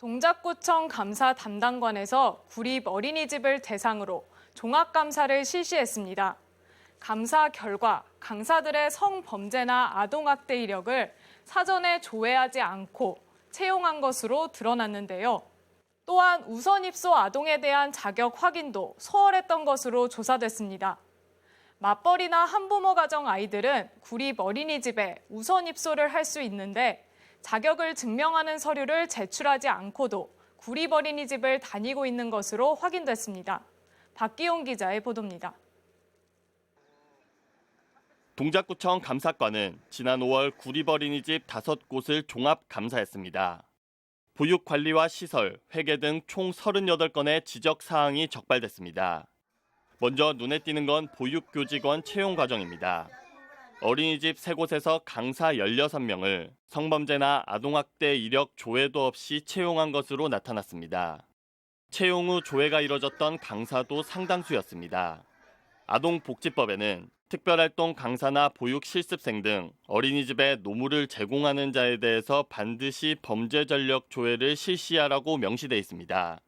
동작구청 감사 담당관에서 구립 어린이집을 대상으로 종합감사를 실시했습니다. 감사 결과 강사들의 성범죄나 아동학대 이력을 사전에 조회하지 않고 채용한 것으로 드러났는데요. 또한 우선 입소 아동에 대한 자격 확인도 소홀했던 것으로 조사됐습니다. 맞벌이나 한부모 가정 아이들은 구립 어린이집에 우선 입소를 할 수 있는데 자격을 증명하는 서류를 제출하지 않고도 구립 어린이집을 다니고 있는 것으로 확인됐습니다. 박기용 기자의 보도입니다. 동작구청 감사관은 지난 5월 구립 어린이집 5곳을 종합 감사했습니다. 보육 관리와 시설, 회계 등 총 38건의 지적 사항이 적발됐습니다. 먼저 눈에 띄는 건 보육교직원 채용 과정입니다. 어린이집 3곳에서 강사 16명을 성범죄나 아동학대 이력 조회도 없이 채용한 것으로 나타났습니다. 채용 후 조회가 이뤄졌던 강사도 상당수였습니다. 아동복지법에는 특별활동 강사나 보육 실습생 등 어린이집에 노무를 제공하는 자에 대해서 반드시 범죄 전력 조회를 실시하라고 명시돼 있습니다.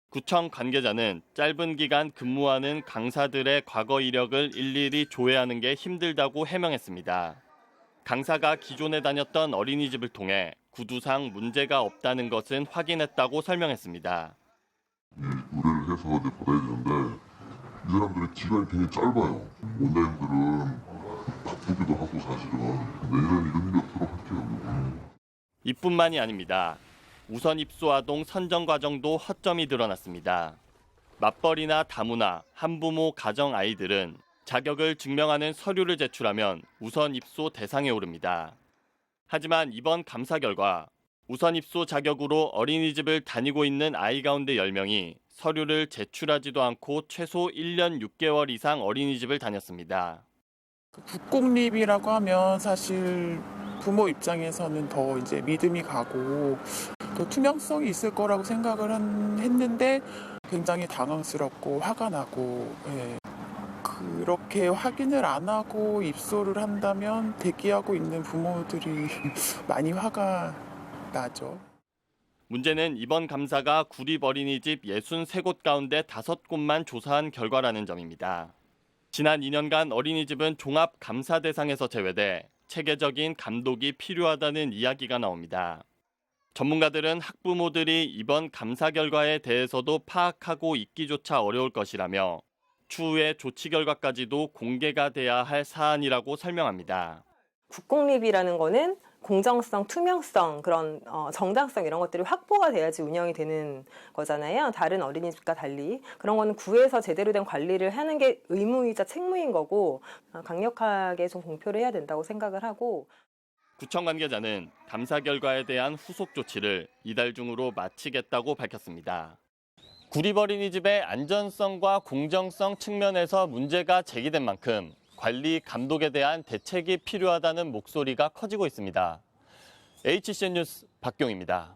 구청 관계자는 짧은 기간 근무하는 강사들의 과거 이력을 일일이 조회하는 게 힘들다고 해명했습니다. 강사가 기존에 다녔던 어린이집을 통해 구두상 문제가 없다는 것은 확인했다고 설명했습니다. 의뢰를 해서 받아야 되는데 이 사람들의 기간이 굉장히 짧아요. 원장님들은 바쁘기도 하고 사실은 내년에 이런 일이 없도록 할게요. 이뿐만이 아닙니다. 우선 입소 아동 선정 과정도 허점이 드러났습니다. 맞벌이나 다문화, 한부모 가정 아이들은 자격을 증명하는 서류를 제출하면 우선 입소 대상에 오릅니다. 하지만 이번 감사 결과 우선 입소 자격으로 어린이집을 다니고 있는 아이 가운데 10명이 서류를 제출하지도 않고 최소 1년 6개월 이상 어린이집을 다녔습니다. 국공립이라고 하면 사실 부모 입장에서는 더 이제 믿음이 가고 또 투명성이 있을 거라고 생각을 했는데 굉장히 당황스럽고 화가 나고 그렇게 확인을 안 하고 입소를 한다면 대기하고 있는 부모들이 많이 화가 나죠. 문제는 이번 감사가 구립 어린이집 63곳 가운데 5곳만 조사한 결과라는 점입니다. 지난 2년간 어린이집은 종합 감사 대상에서 제외돼 체계적인 감독이 필요하다는 이야기가 나옵니다. 전문가들은 학부모들이 이번 감사 결과에 대해서도 파악하고 있기조차 어려울 것이라며 추후에 조치 결과까지도 공개가 돼야 할 사안이라고 설명합니다. 국공립이라는 거는 공정성, 투명성, 그런 정당성 이런 것들이 확보가 돼야지 운영이 되는 거잖아요. 다른 어린이집과 달리. 그런 거는 구에서 제대로 된 관리를 하는 게 의무이자 책무인 거고 강력하게 좀 공표를 해야 된다고 생각을 하고. 구청 관계자는 감사 결과에 대한 후속 조치를 이달 중으로 마치겠다고 밝혔습니다. 구립 어린이집의 안전성과 공정성 측면에서 문제가 제기된 만큼 관리, 감독에 대한 대책이 필요하다는 목소리가 커지고 있습니다. HCN 뉴스 박경입니다.